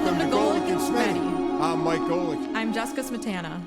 Welcome to Golic Smetty. I'm Mike Golic. I'm Jessica Smetty.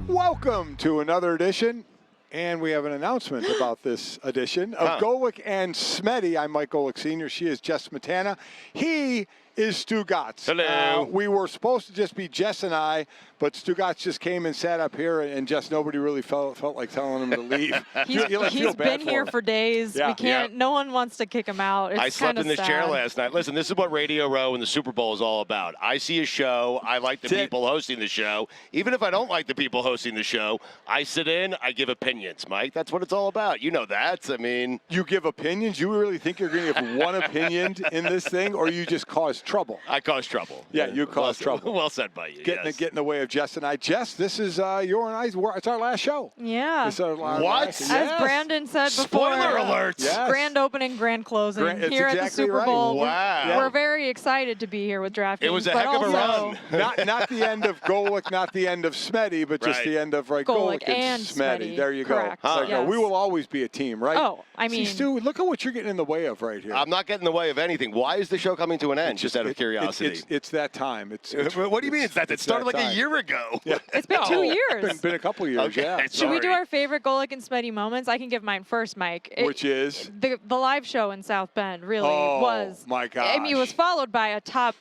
Welcome to another edition, and we have an announcement about this edition of Golic and Smetty. I'm Mike Golic Sr. She is Jess Smetty. He is Stugotz. Hello. We were supposed to just be Jess and I, but Stugotz just came and sat up here, and just nobody really felt like telling him to leave. He's been here for days. Yeah. We can't. No one wants to kick him out. It's I slept in this sad. chair last night. Listen, this is what Radio Row and the Super Bowl is all about. I see a show. I like the people hosting the show. Even if I don't like the people hosting the show, I sit in. I give opinions, Mike. That's what it's all about. You know that. I mean, you give opinions. You really think you're going to give one opinion in this thing, or you just cause trouble? I cause trouble. Yeah, you cause trouble. Well said by you. Get in the way of Jess and I. Jess, this is your and I's. It's our last show. Yeah. This is our last What? Yes. As Brandon said before. Spoiler alert. Yes. Grand opening, grand closing It's here at the exactly Super right. Bowl. Wow. We're very excited to be here with DraftKings. It was a but heck of a also run. Not the end of Golic, not the end of Smetty, but just Right. the end of Golic Golic and Smetty. There you Correct. go. There you go. Yes. We will always be a team, right? Oh, I mean. See, Stu, look at what you're getting in the way of right here. I'm not getting in the way of anything. Why is the show coming to an end? Just out of curiosity. It's that time. What do you mean? It started like a year ago. Yeah. It's been 2 years. Been a couple years, Okay. yeah. Should we do Sorry. our favorite Golic and Smetty moments? I can give mine first, Mike. Which is? The live show in South Bend really was. My gosh. I mean, it was followed by a top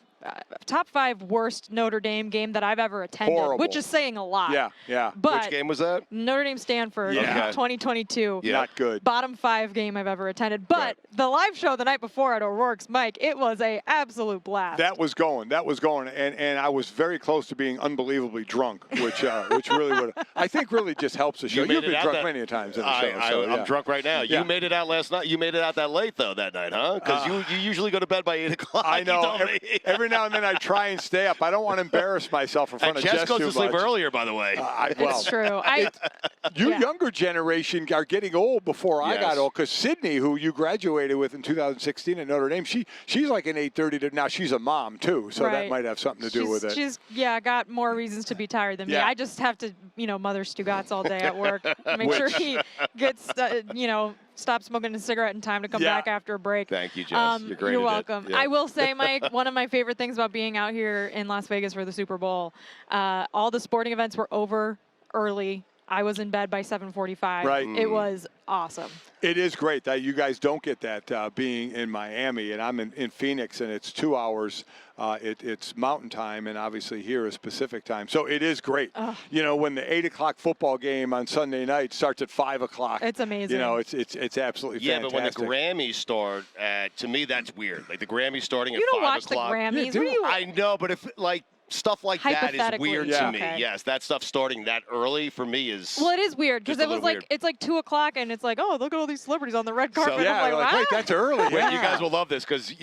5 worst Notre Dame game that I've ever attended, Horrible. which is saying a lot. Yeah. But Which game was that? Notre Dame Stanford, Yeah. 2022. Yeah. Not good. Bottom 5 game I've ever attended. But Right. the live show the night before at O'Rourke's, Mike, it was a absolute blast. That was going, and I was very close to being unbelievably drunk, which really would, I think, really just helps the show. You made You've it been out drunk that- many a times in the show. I'm drunk right now. Yeah. You made it out last night. You made it out that late, though, that night, huh? Because you usually go to bed by 8 o'clock. I you know. told me. Every now and then I try and stay up. I don't want to embarrass myself in front And of Jess Jess goes too to sleep much. earlier, by the way. It's true. You Yeah. younger generation are getting old before I Yes. got old, because Sydney, who you graduated with in 2016 at Notre Dame, she's like an 8:30 to now. She's a mom too, so that Right. might have something to do with it. She's got more reasons to be tired than me. Yeah. I just have to, mother Stugotz all day at work. Make sure he gets, stop smoking a cigarette in time to come Yeah. back after a break. Thank you, Jess. You're great. You're at it. welcome. Yeah. I will say, Mike, one of my favorite things about being out here in Las Vegas for the Super Bowl, all the sporting events were over early. I was in bed by 7:45. Right. It was awesome. It is great that you guys don't get that being in Miami, and I'm in Phoenix, and it's 2 hours. It's Mountain Time, and obviously here is Pacific Time. So it is great. When the 8 o'clock football game on Sunday night starts at 5 o'clock. It's amazing. It's absolutely Yeah, fantastic. but when the Grammys start, to me, that's weird. Like the Grammys starting You at don't 5 watch o'clock. the Grammys. Yeah, What do you? I know, but if stuff like that is Hypothetically, weird yeah. to me. Okay. Yes, that stuff starting that early for me is. Well, it is weird because Just a it was little like weird. it's like 2 o'clock and it's like, oh, look at all these celebrities on the red carpet. So- Yeah, I'm like, wait, "What?" that's early. Well, Yeah. you guys will love this because,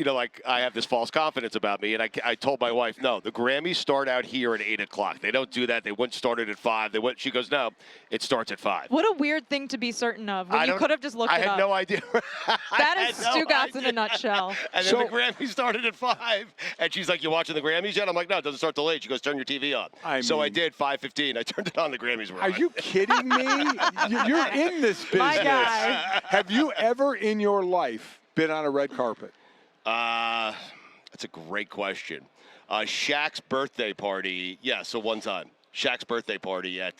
I have this false confidence about me. And I told my wife, no, the Grammys start out here at 8 o'clock. They don't do that. They wouldn't start it at 5. She goes, no, it starts at 5. What a weird thing to be certain of. When you could have just looked I it had up. no idea. That is Stugotz in a nutshell. And then the Grammys started at 5. And she's like, you watching the Grammys yet? I'm like, no, it doesn't start till 8. She goes, turn your TV on. So I did, 5:15. I turned it on, the Grammys were Are on. you kidding me? You're in this business. My guy. Have you ever in your life been on a red carpet? That's a great question. Shaq's birthday party, so one time. Shaq's birthday party at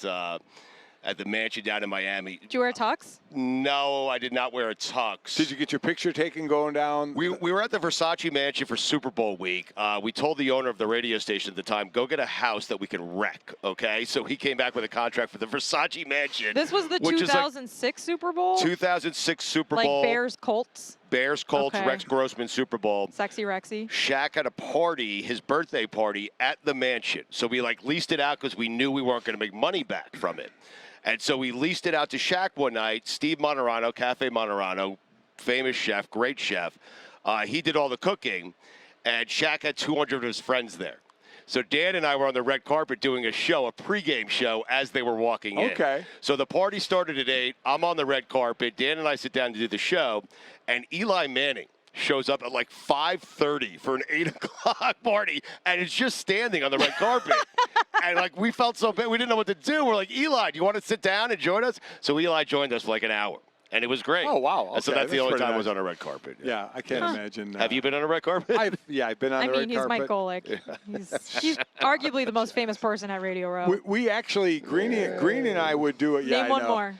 the mansion down in Miami. Did you wear a tux? No, I did not wear a tux. Did you get your picture taken going down? We were at the Versace mansion for Super Bowl week. We told the owner of the radio station at the time, go get a house that we can wreck, okay? So he came back with a contract for the Versace mansion. This was the which is like 2006 Super Bowl? 2006 Super Bowl. Like Bears-Colts? Bears-Colts, Okay. Rex Grossman Super Bowl. Sexy Rexy? Shaq had a party, his birthday party, at the mansion. So we leased it out because we knew we weren't going to make money back from it. And so we leased it out to Shaq one night. Steve Monterano, Cafe Monterano, famous chef, great chef. He did all the cooking, and Shaq had 200 of his friends there. So Dan and I were on the red carpet doing a show, a pregame show, as they were walking in. Okay. So the party started at 8. I'm on the red carpet. Dan and I sit down to do the show, and Eli Manning shows up at 5:30 for an 8 o'clock party, and it's just standing on the red carpet. And we felt so bad. We didn't know what to do. We're like, Eli, do you want to sit down and join us? So Eli joined us for an hour. and it was great. Oh, wow. And so Okay, that's the that's only pretty time I nice. was on a red carpet. Yeah, I can't imagine. Have you been on a red carpet? I've been on the red he's carpet. Mike Golic. He's arguably the most famous person at Radio Row. We actually, Green and I would do it. Yeah, Name one more.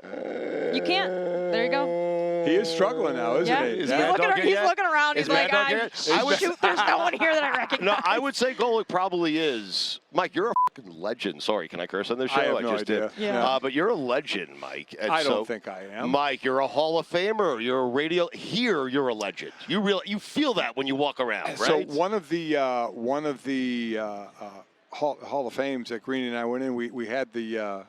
You can't. There you go. He is struggling now, isn't Yeah, he? he's Mad looking, Dog here he's yet? looking around. Is He's like, Mad Dog here? shoot, there's no one here that I recognize. No, I would say Golic probably is. Mike, you're a fucking legend. Sorry, can I curse on this show? I have no just idea. did. Yeah. But you're a legend, Mike. And I so, don't think I am. Mike, you're a Hall of Famer. You're a radio. Here, you're a legend. You feel that when you walk around, right? So one of the Hall of Fames that Green and I went in, we had the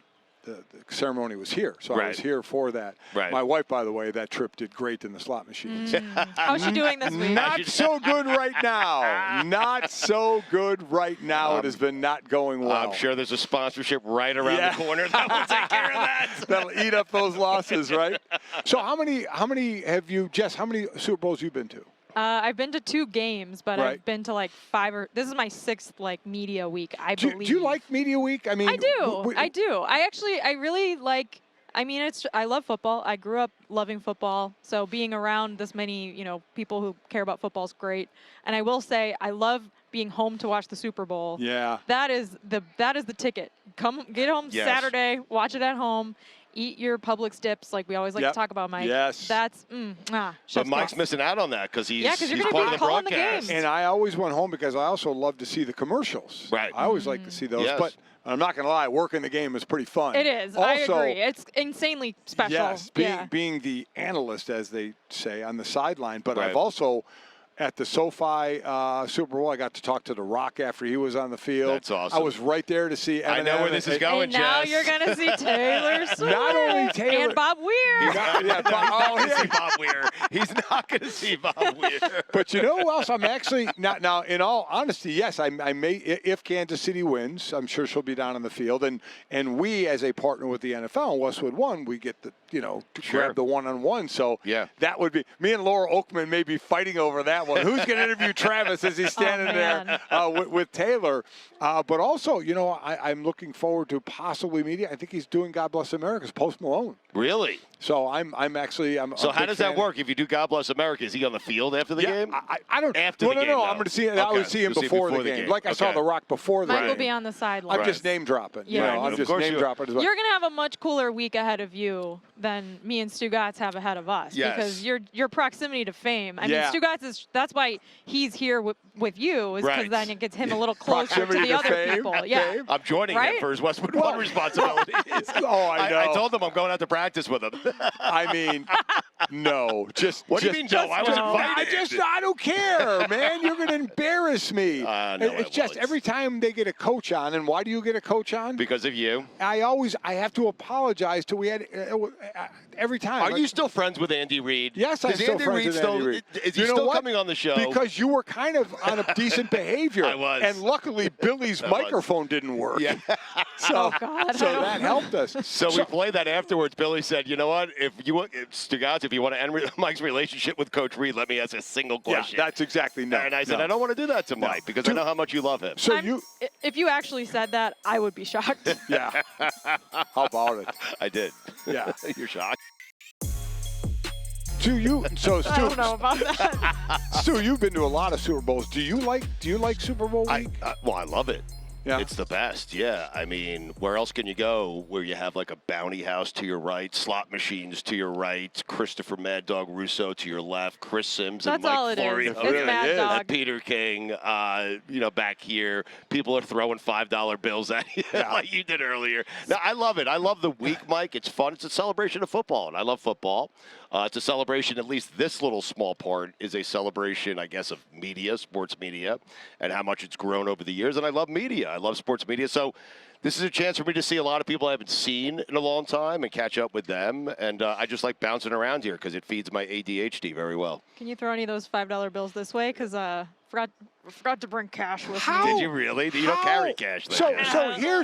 ceremony was here, so I was here for that. Right. My wife, by the way, that trip did great in the slot machines. How's she doing this week? Not so good right now. Not so good right now. It has been not going well. I'm sure there's a sponsorship right around the corner that will take care of that. That'll eat up those losses, right? So how many have you, Jess, how many Super Bowls you been to? I've been to 2 games, but Right. I've been to like 5 or this is my 6th like media week, I Do believe. you like Media Week? I mean, I do. I do. I really like. I mean, I love football. I grew up loving football, so being around this many, people who care about football is great. And I will say, I love being home to watch the Super Bowl. Yeah. That is the ticket. Get home Yes. Saturday, watch it at home. Eat your Publix dips, like we always like Yep. to talk about, Mike. Yes. That's But chef's Mike's kiss. missing out on that because he's 'cause you're he's gonna part be of the calling the broadcast. games. And I always went home because I also love to see the commercials. Right. I always like to see those. Yes. But I'm not going to lie, working the game is pretty fun. It is. Also, I agree. It's insanely special. yes, yeah. being the analyst, as they say, on the sideline. But Right. I've also, at the SoFi Super Bowl, I got to talk to The Rock after he was on the field. That's awesome. I was right there to see Eminem. I know where this is and- going, And now Jess. you're gonna see Taylor Swift. Not only Taylor- and Bob Weir. Yeah, Bob- oh, He's not going to yeah. see Bob Weir. He's not going to see Bob Weir. But you know who else? I'm actually not now. In all honesty, yes, I may. If Kansas City wins, I'm sure she'll be down on the field. And we, as a partner with the NFL and Westwood One, we get the grab the one-on-one. So Yeah. that would be me and Laura Oakman may be fighting over that one. Who's going to interview Travis as he's standing there with Taylor? But also, I'm looking forward to possibly meeting. I think he's doing God Bless America's Post Malone. Really? So I'm actually. So a how big does that fan. work? If you do God Bless America, is he on the field after the game? I don't. After no, the game, no. though. I'm going to see. I Okay. would see him You'll see before the game. Like I saw Okay. The Rock before the Mike game. will be on the sideline. I'm just name dropping. Yeah. I'm Of just course name you- dropping as well. You're gonna have a much cooler week ahead of you than me and Stugotz have ahead of us Yes. because your proximity to fame. I Yeah. mean, Stugotz that's why he's here with you is because Right. then it gets him a little closer to Proximity the to other fame. people. Yeah. Fame. I'm joining him Right? for his Westwood One responsibilities. Oh, I know. I told him I'm going out to practice with him. I mean, no. What do you mean, no? I was no. invited. I don't care, man. You're going to embarrass me. No, It's I just won't. every time they get a coach on, and why do you get a coach on? Because of you. I have to apologize till we had every time. Are you still friends with Andy Reid? Yes, I'm Is still Andy friends Reid with still, Andy Reid. Is he You know still what? coming on the show? Because you were kind of on a decent behavior. I was. And luckily, Billy's I was. microphone didn't work. Yeah. So, God, so I don't that helped us. So we played that afterwards. Billy said, "You know what? If Stugotz, if you want to end Mike's relationship with Coach Reid, let me ask a single Yeah, question." that's exactly no. And I said, no. "I don't want to do that to Mike because I know how much you love him." So you, If you actually said that, I would be shocked. yeah. How about it? I did. Yeah. You're shocked. So I don't know about that. Stu, you've been to a lot of Super Bowls. Do you like Super Bowl week? I love it. Yeah. It's the best, yeah. I mean, where else can you go where you have like a bounty house to your right, slot machines to your right, Christopher Mad Dog Russo to your left, Chris Sims and That's all Mike it is. Florio. It's really Mad is. Dog. And Peter King, back here. People are throwing $5 bills at you like you did earlier. No, I love it. I love the week, Mike. It's fun. It's a celebration of football, and I love football. It's a celebration, at least this little small part is a celebration, I guess, of media, sports media, and how much it's grown over the years. And I love media. I love sports media. So this is a chance for me to see a lot of people I haven't seen in a long time and catch up with them. And I just like bouncing around here because it feeds my ADHD very well. Can you throw any of those $5 bills this way? Because forgot to bring cash with How? me. Did you really? You don't carry cash then. So Jess.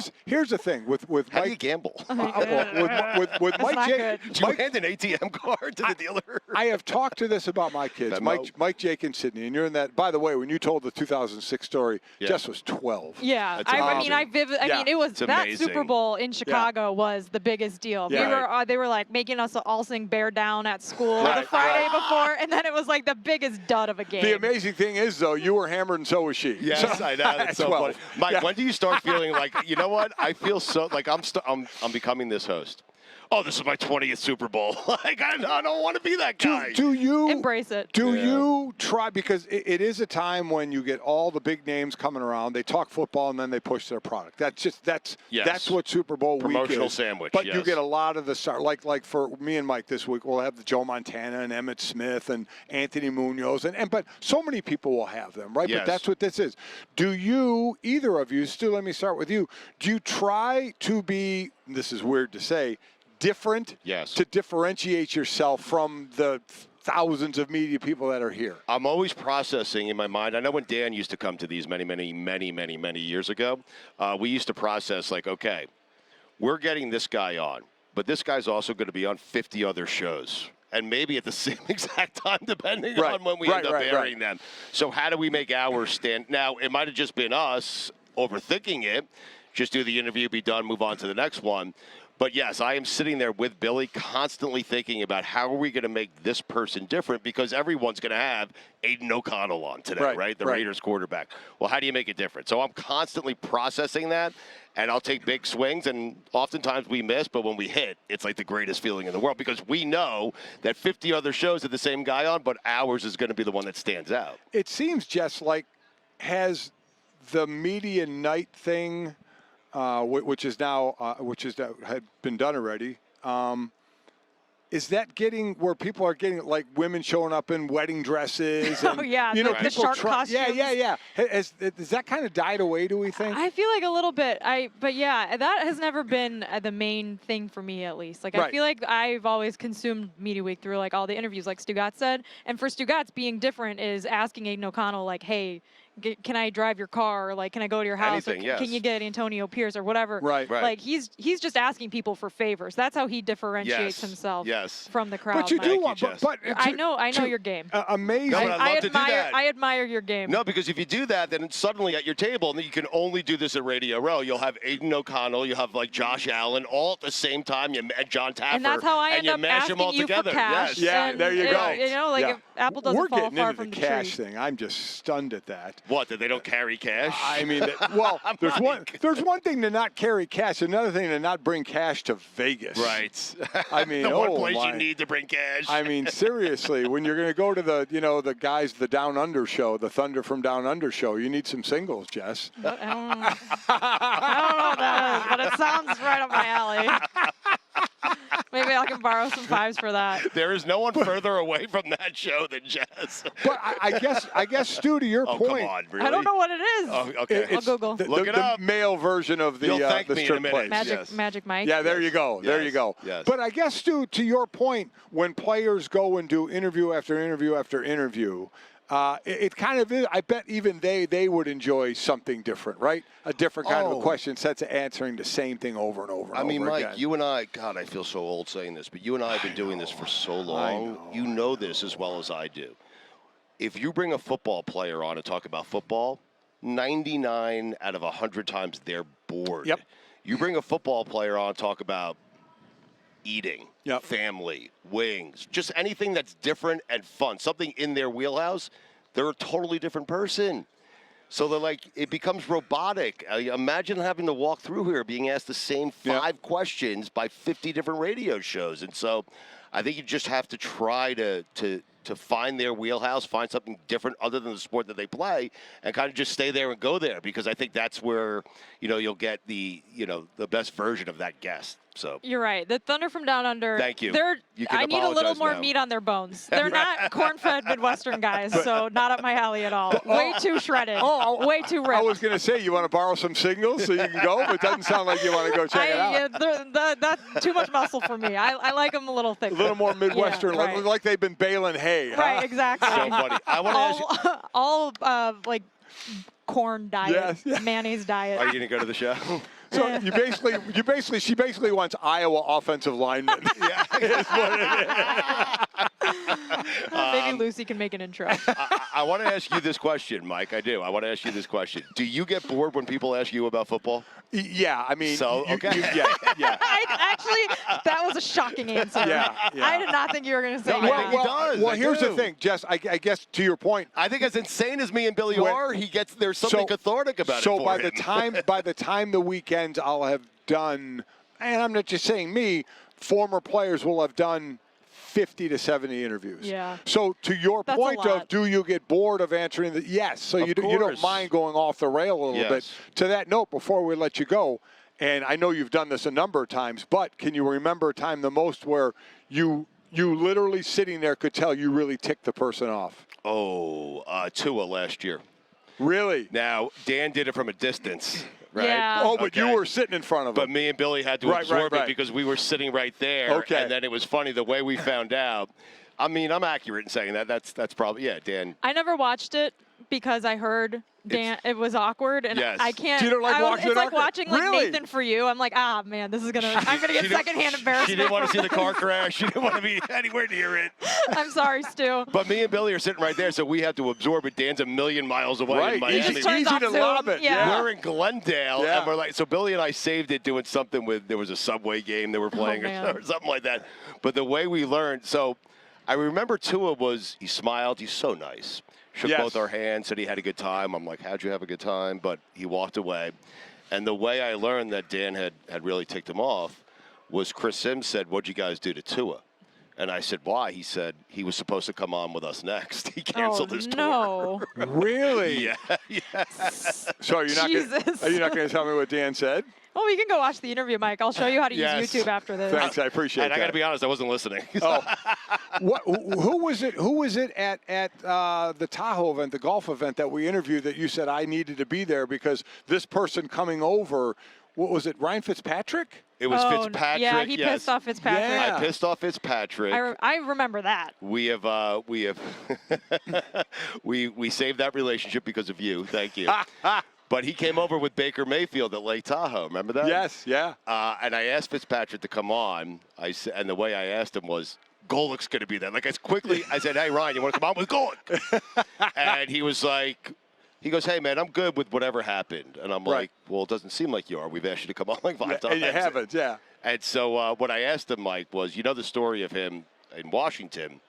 so here's the thing with How do you Mike. gamble? With That's Mike not J. good. Do you hand an ATM card to the dealer? I have talked to this about my kids, Venmo? Mike, Jake, and Sydney, and you're in that. By the way, when you told the 2006 story, Yeah. Jess was 12. Yeah, That's I mean, amazing. I mean, it was was It's that amazing. Super Bowl in Chicago was the biggest deal. Yeah. They were like making us all sing "Bear Down" at school Right, the Friday before, and then it was like the biggest dud of a game. The amazing thing is, though, you were hammered and so was she. Yes, So- I know. That's so 12. funny. Mike, Yeah. when do you start feeling like, you know what? I feel so like I'm becoming this host. Oh, this is my 20th Super Bowl. Like I don't want to be that guy. Do you Embrace it. Do you try, because it is a time when you get all the big names coming around. They talk football and then they push their product. That's what Super Bowl week is. Promotional sandwich, But you yes. get a lot of the star, like for me and Mike this week, we'll have the Joe Montana and Emmitt Smith and Anthony Munoz but so many people will have them, right? Yes. But that's what this is. Do you, either of you, Stu, let me start with you. Do you try to be, this is weird to say, different to differentiate yourself from the thousands of media people that are here? I'm always processing in my mind. I know when Dan used to come to these many years ago, we used to process like, okay, we're getting this guy on, but this guy's also going to be on 50 other shows. And maybe at the same exact time, depending on when we end up airing them. So how do we make ours stand? Now, it might have just been us overthinking it. Just do the interview, be done, move on to the next one. But yes, I am sitting there with Billy constantly thinking about how are we going to make this person different, because everyone's going to have Aiden O'Connell on today, right? The Raiders quarterback. Well, how do you make it different? So I'm constantly processing that, and I'll take big swings, and oftentimes we miss, but when we hit, it's like the greatest feeling in the world, because we know that 50 other shows have the same guy on, but ours is going to be the one that stands out. It seems, Jess, like has the media night thing, which is now had been done already. Is that getting where people are getting like women showing up in wedding dresses? And, you know, the shark costumes. Yeah. Has that kind of died away? Do we think? I feel like a little bit. But yeah, that has never been the main thing for me, at least. Like I feel like I've always consumed Media Week through like all the interviews, like Stugotz said. And for Stugotz, being different is asking Aiden O'Connell like, hey, can I drive your car? Or, like, can I go to your house? Anything, or, Can you get Antonio Pierce or whatever? Right. Like he's just asking people for favors. That's how he differentiates himself from the crowd. But you do want. But I know your game. Amazing. No, but I'd love to do that. I admire your game. No, because if you do that, then suddenly at your table, and you can only do this at Radio Row, you'll have Aiden O'Connell, you'll have like Josh Allen, all at the same time, and John Taffer, and that's how I end up mash asking them all you together. for cash. Yeah, there you go. You know, like if apple doesn't We're fall getting far into from the the cash tree. thing. I'm just stunned at that. What? That they don't carry cash? I mean, there's one thing to not carry cash, another thing to not bring cash to Vegas. Right. I mean, the one place you need to bring cash. I mean, seriously, when you're going to go to the guys, the Down Under show, the Thunder from Down Under show, you need some singles, Jess. I don't know what that is, but it sounds right up my alley. Maybe I can borrow some fives for that. There is no one further away from that show than Jess. But I guess, Stu, to your point. Come on, really? I don't know what it is. Oh, okay. I'll Google. Look it up. The male version of the You'll thank the me in a strip minute. place. Magic Mike. Yeah, there you go. There you go. Yes. But I guess, Stu, to your point, when players go and do interview after interview after interview, it kind of is. I bet even they would enjoy something different, right? A different kind of a question, instead of answering the same thing over and over. I mean, Mike, again. you and I, God, I feel so old saying this, but you and I have been doing this for so long. You know this as well as I do. If you bring a football player on to talk about football, 99 out of 100 times they're bored. Yep. You bring a football player on to talk about eating, Yep. family, wings, just anything that's different and fun, something in their wheelhouse, they're a totally different person. So they're like, it becomes robotic. Imagine having to walk through here being asked the same 5 questions by 50 different radio shows. And so I think you just have to try to find their wheelhouse, find something different other than the sport that they play, and kind of just stay there and go there, because I think that's where, you'll get the best version of that guest. So You're right. The Thunder from Down Under. Thank you. You can I need a little apologize more now. meat on their bones. They're not corn-fed Midwestern guys, so not up my alley at all. Way too shredded. Way too ripped. I was going to say, you want to borrow some singles so you can go, but it doesn't sound like you want to go check it out. That's too much muscle for me. I like them a little thicker. A little more Midwestern, Yeah, right. like they've been baling hay. Right, huh? exactly. So funny. I want to ask you, all like corn diet, mayonnaise diet. are you going to go to the show? So she basically wants Iowa offensive linemen. Yeah, is what it is. Maybe Lucy can make an intro. I want to ask you this question, Mike. I do. I want to ask you this question. Do you get bored when people ask you about football? Yeah, I mean, So, okay. yeah. That was a shocking answer. Yeah. I did not think you were going to say No, that. I think he does. Well, I here's do. the thing, Jess. I guess to your point. I think as insane as me and Billy When- are, there's something cathartic about it. So for by him. the time the weekends, I'll have done, and I'm not just saying me. Former players will have done 50 to 70 interviews. Yeah. So to your That's a point of, lot. do you get bored of answering the yes? So you don't course. mind going off the rail a little Yes. bit. To that note, before we let you go, and I know you've done this a number of times, but can you remember a time the most where you literally sitting there could tell you really ticked the person off? Tua last year. Really? Now, Dan did it from a distance, right? Yeah. Oh, but you Okay. were sitting in front of him. But me and Billy had to Right, absorb right. it because we were sitting right there. Okay. And then it was funny the way we found out. I mean, I'm accurate in saying that. That's probably, Dan. I never watched it because I heard Dan. It was awkward, and Yes. I can't. You don't like watching It's it like awkward? watching like Really? Nathan For You. I'm like, man, this is gonna. I'm gonna get secondhand embarrassment. She didn't want to from see the car crash. She didn't want to be anywhere near it. this. I'm sorry, Stu. But me and Billy are sitting right there, so we have to absorb it. Dan's a million miles away Right. in Miami. Easy, just turns easy off to Zoom. lob it. Yeah. We're in Glendale, Yeah. and we're like, so Billy and I saved it doing something with, there was a Subway game they were playing man. or something like that. But the way we learned, so I remember Tua he smiled, he's so nice. Shook Yes. both our hands, said he had a good time. I'm like, how'd you have a good time? But he walked away. And the way I learned that Dan had really ticked him off was Chris Sims said, what'd you guys do to Tua? And I said, why? He said he was supposed to come on with us next. He canceled his tour. No. Really? Yeah. So are you not Jesus. going to tell me what Dan said? Well, we can go watch the interview, Mike. I'll show you how to Yes. use YouTube after this. Thanks, I appreciate And that. I got to be honest, I wasn't listening. Oh, who was it? Who was it at the Tahoe event, the golf event that we interviewed that you said I needed to be there because this person coming over? What was it? Ryan Fitzpatrick? It was Oh, Fitzpatrick. Yeah, he yes. pissed off Fitzpatrick. Yeah. I pissed off Fitzpatrick. I remember that. We have we saved that relationship because of you. Thank you. But he came over with Baker Mayfield at Lake Tahoe. Remember that? Yes. Yeah. And I asked Fitzpatrick to come on. And the way I asked him was, Golic's going to be there. Like as quickly, I said, hey Ryan, you want to come on with Golic? And he was like, he goes, hey man, I'm good with whatever happened. And I'm Right. like, well, it doesn't seem like you are. We've asked you to come on like 5 times. And you haven't. Yeah. And so what I asked him, Mike, was, you know the story of him in Washington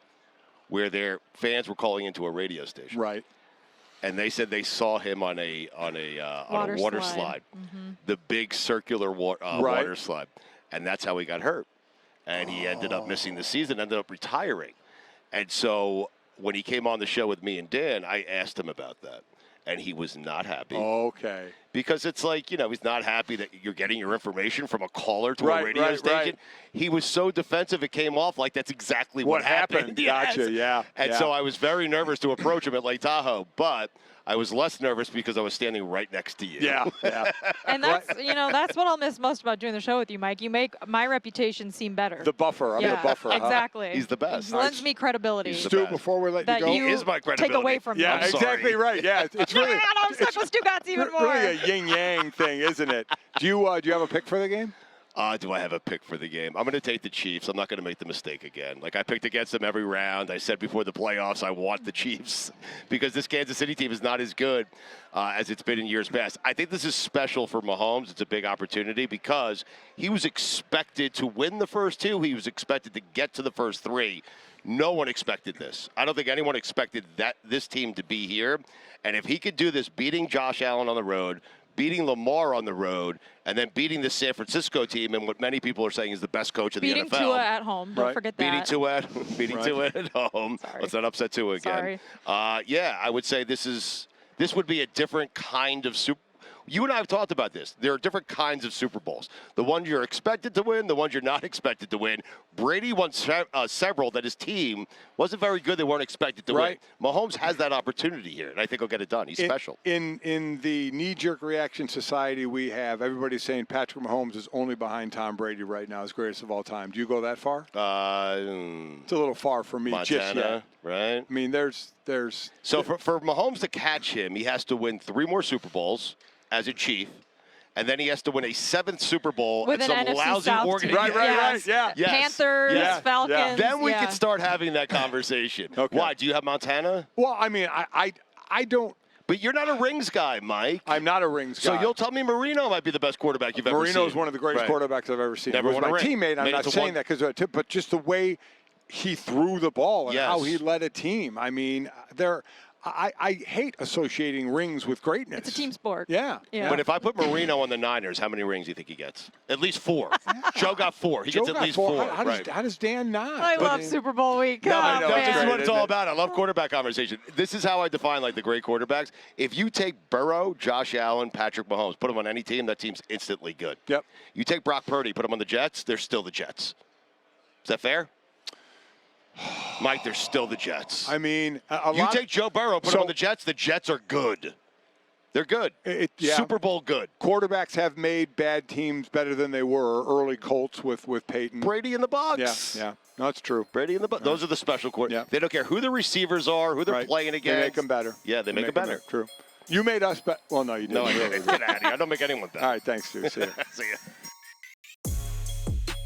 where their fans were calling into a radio station. Right. And they said they saw him on a water slide. The big circular water slide. And that's how he got hurt. And he ended up missing the season, ended up retiring. And so when he came on the show with me and Dan, I asked him about that. And he was not happy. Okay. Because it's like, he's not happy that you're getting your information from a caller to Right, a radio right, station. right. He was so defensive, it came off like that's exactly what happened. Yes. Gotcha. Yeah. And yeah. so I was very nervous to approach him at Lake Tahoe, but I was less nervous because I was standing right next to you. Yeah. Yeah. And that's that's what I'll miss most about doing the show with you, Mike. You make my reputation seem better. The buffer. I'm the buffer. Huh? Exactly. He's the best. He lends me credibility. He's the Stu, best. before we let you that go. you is my take credibility. away from Yeah, me. I'm sorry. exactly right. Yeah, it's No, really. I'm stuck with Stugotz even more. Really a yin yang thing, isn't it? Do you have a pick for the game? Do I have a pick for the game? I'm going to take the Chiefs. I'm not going to make the mistake again. Like, I picked against them every round. I said before the playoffs I want the Chiefs because this Kansas City team is not as good as it's been in years past. I think this is special for Mahomes. It's a big opportunity because he was expected to win the first two. He was expected to get to the first three. No one expected this. I don't think anyone expected this team to be here. And if he could do this, beating Josh Allen on the road, beating Lamar on the road, and then beating the San Francisco team, and what many people are saying is the best coach of the Beating NFL. Tua at home. Don't Right. forget Beating that. Tua at home. Sorry. Let's not upset Tua again. Sorry. Yeah, I would say this would be a different kind of Super. You and I have talked about this. There are different kinds of Super Bowls. The ones you're expected to win, the ones you're not expected to win. Brady won several that his team wasn't very good. They weren't expected to Right. win. Mahomes has that opportunity here, and I think he'll get it done. He's special. In the knee-jerk reaction society we have, everybody's saying Patrick Mahomes is only behind Tom Brady right now as greatest of all time. Do you go that far? It's a little far for me just yet. Montana, right? I mean, there's. So for Mahomes to catch him, he has to win 3 more Super Bowls as a Chief, and then he has to win a 7th Super Bowl with at an some NFC lousy South organization. team. Right, yeah. Yes. Panthers, Yes. Falcons. Then we yeah. could start having that conversation. Okay. Why? Do you have Montana? Well, I mean, I don't. But you're not a rings guy, Mike. I'm not a rings guy. So you'll tell me Marino might be the best quarterback you've ever seen. Marino's one of the greatest Right. quarterbacks I've ever seen. Never He was won a my ring. teammate. I'm Made it not to saying one. that but just the way he threw the ball and Yes. how he led a team. I mean, I hate associating rings with greatness. It's a team sport. Yeah. Yeah. But if I put Marino on the Niners, how many rings do you think he gets? At least 4. Joe got 4. He Joe gets at got least 4. 4. How right. does Dan not? I But- love Super Bowl week. No, I know, no, it's this is great, what it's isn't all it? about. I love quarterback conversation. This is how I define like the great quarterbacks. If you take Burrow, Josh Allen, Patrick Mahomes, put them on any team, that team's instantly good. Yep. You take Brock Purdy, put him on the Jets, they're still the Jets. Is that fair? Mike, they're still the Jets. I mean, You take Joe Burrow, put him on the Jets are good. They're good. Yeah. Super Bowl good. Quarterbacks have made bad teams better than they were. Early Colts with Peyton. Brady in the box. Yeah. No, that's true. Brady in the box. Those are the special quarterbacks. Yeah. They don't care who the receivers are, who they're Right. playing against. They make them better. Yeah, they make them better. True. You made us better. Well, no, you didn't. No, I really. didn't. Get out of here. I don't make anyone better. All right, thanks, Stu. See ya. See ya.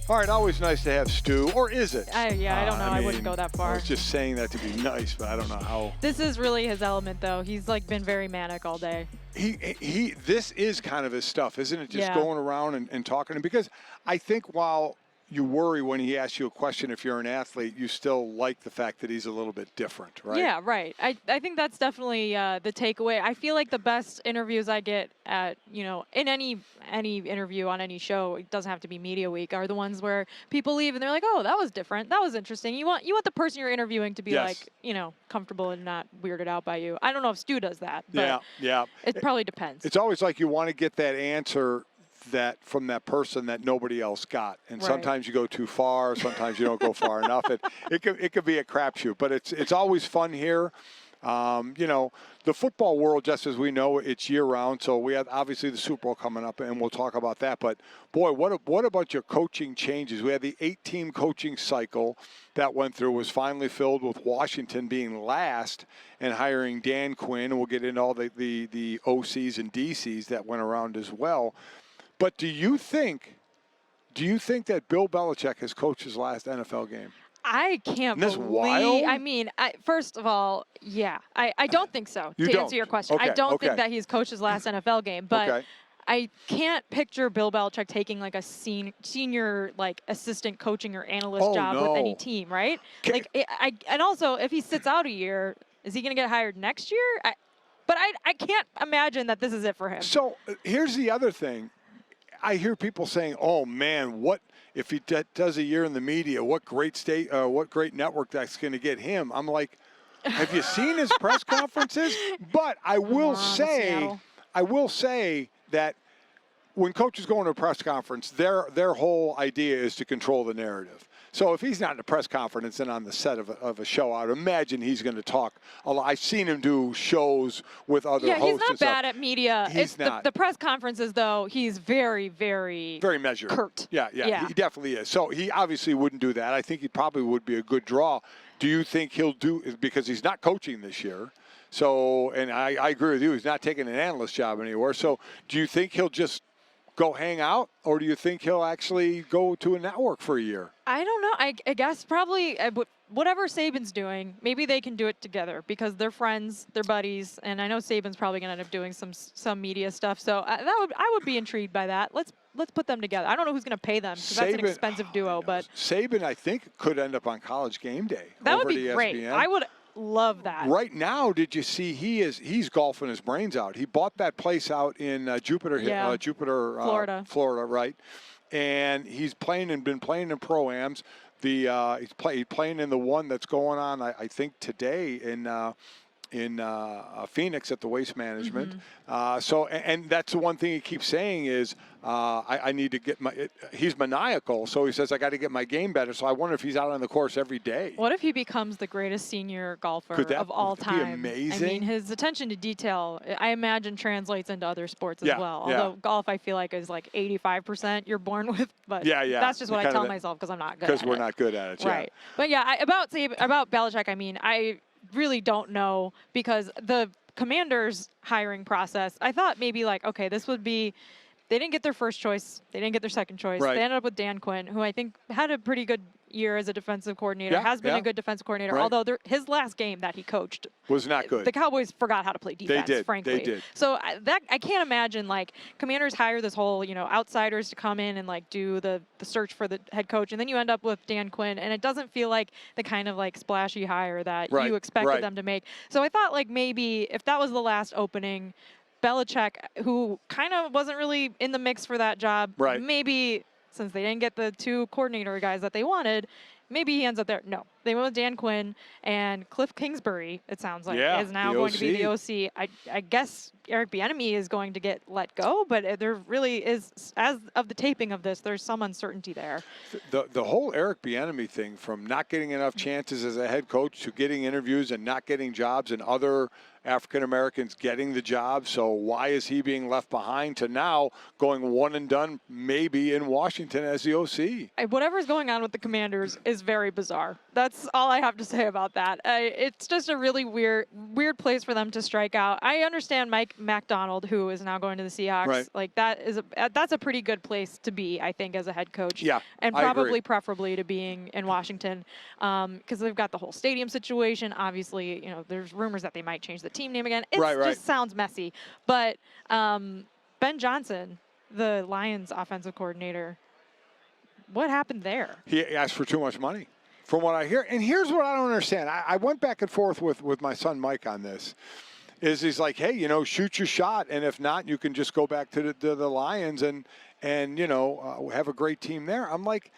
All right, always nice to have Stu, or is it? I don't know. I wouldn't mean, go that I far. was just saying that to be nice, but I don't know how. This is really his element, though. He's like been very manic all day. This is kind of his stuff, isn't it? Just Yeah. going around and talking to him. Because I think while you worry when he asks you a question, if you're an athlete, you still like the fact that he's a little bit different, right? Yeah, right. I think that's definitely the takeaway. I feel like the best interviews I get at, in any interview on any show, it doesn't have to be media week, are the ones where people leave and they're like, oh, that was different. That was interesting. You want the person you're interviewing to be Yes. like, comfortable and not weirded out by you. I don't know if Stu does that, but Yeah. it probably depends. It's always like you want to get that answer that from that person that nobody else got, and Right. sometimes you go too far, sometimes you don't go far enough. It could be a crapshoot, but it's always fun here. The football world, just as we know, it's year round. So we have obviously the Super Bowl coming up, and we'll talk about that. But boy, what a bunch of coaching changes. We had the 8-team coaching cycle that went through, was finally filled with Washington being last and hiring Dan Quinn, and we'll get into all the OCs and DCs that went around as well. But do you think that Bill Belichick has coached his last NFL game? I can't Isn't this believe. wild? I mean, first of all, yeah, I don't think so. You to don't? answer your question, I Okay, don't okay. think that he's coached his last NFL game, but Okay. I can't picture Bill Belichick taking like a senior like assistant coaching or analyst Oh, job with any no. team, right? Ca- And also if he sits out a year, is he going to get hired next year? But I can't imagine that this is it for him. So here's the other thing. I hear people saying, "Oh man, what if he does a year in the media? What great what great network that's going to get him?" I'm like, have you seen his press conferences? But I will Seattle. say that when coaches go into a press conference, their whole idea is to control the narrative. So if he's not in a press conference and on the set of a show, I would imagine he's going to talk a lot. I've seen him do shows with other hosts. Yeah, he's not and stuff. bad at media. He's It's not. The press conferences, though, he's very, very, Very measured. curt. Yeah, he definitely is. So he obviously wouldn't do that. I think he probably would be a good draw. Do you think he'll do, because he's not coaching this year, so, and I agree with you, he's not taking an analyst job anywhere. So do you think he'll just go hang out, or do you think he'll actually go to a network for a year? I don't know. I guess probably whatever Saban's doing, maybe they can do it together because they're friends, they're buddies, and I know Saban's probably going to end up doing some media stuff. So I would be intrigued by that. Let's put them together. I don't know who's going to pay them because that's an expensive duo, but Saban, I think, could end up on College Game Day. that would over be at great. ESPN. I would love that. Right now, did you see he's golfing his brains out? He bought that place out in Jupiter, Florida. Florida, right? And he's playing and been playing in pro-ams. He's playing in the one that's going on, I think, today in Phoenix at the Waste Management. And that's the one thing he keeps saying is, I need to get he's maniacal. So he says, I got to get my game better. So I wonder if he's out on the course every day. What if he becomes the greatest senior golfer Could that of all be time? amazing? I mean, his attention to detail, I imagine, translates into other sports as Yeah, well. yeah. Although golf, I feel like, is like 85% you're born with. But Yeah. that's just what I Kind of tell that- myself because I'm not good at it. Because we're not good at it. Yeah. Right. But yeah, about Belichick, I mean, I really don't know because the Commanders hiring process, I thought maybe like, okay, this would be they didn't get their first choice. They didn't get their second choice. Right. They ended up with Dan Quinn, who I think had a pretty good year as a defensive coordinator, Yeah, has been yeah. a good defensive coordinator, Right. although his last game that he coached Was not good. The Cowboys forgot how to play defense, did. frankly. They did. So I can't imagine, like, Commanders hire this whole, outsiders to come in and, like, do the search for the head coach, and then you end up with Dan Quinn, and it doesn't feel like the kind of, like, splashy hire that Right, you expected right. them to make. So I thought, like, maybe if that was the last opening, Belichick, who kind of wasn't really in the mix for that job, Right. maybe since they didn't get the two coordinator guys that they wanted, maybe he ends up there. No, they went with Dan Quinn, and Cliff Kingsbury, it sounds like, Yeah, is now the going to be the OC. OC. I guess Eric Bieniemy is going to get let go, but there really is, as of the taping of this, there's some uncertainty there. The whole Eric Bieniemy thing, from not getting enough chances as a head coach to getting interviews and not getting jobs, and other African Americans getting the job. So why is he being left behind, to now going one and done maybe in Washington as the OC? Whatever's going on with the Commanders is very bizarre. That's all I have to say about that. It's just a really weird place for them to strike out. I understand Mike McDonald, who is now going to the Seahawks. Right. Like, that's a pretty good place to be, I think, as a head coach. Yeah, and I agree. probably preferably to being in Washington, because they've got the whole stadium situation. Obviously, there's rumors that they might change the team name again. It Right. just sounds messy. But Ben Johnson, the Lions offensive coordinator, what happened there? He asked for too much money, from what I hear. And here's what I don't understand. I went back and forth with my son Mike on this. He's like, hey, shoot your shot, and if not, you can just go back to the Lions and have a great team there. I'm like,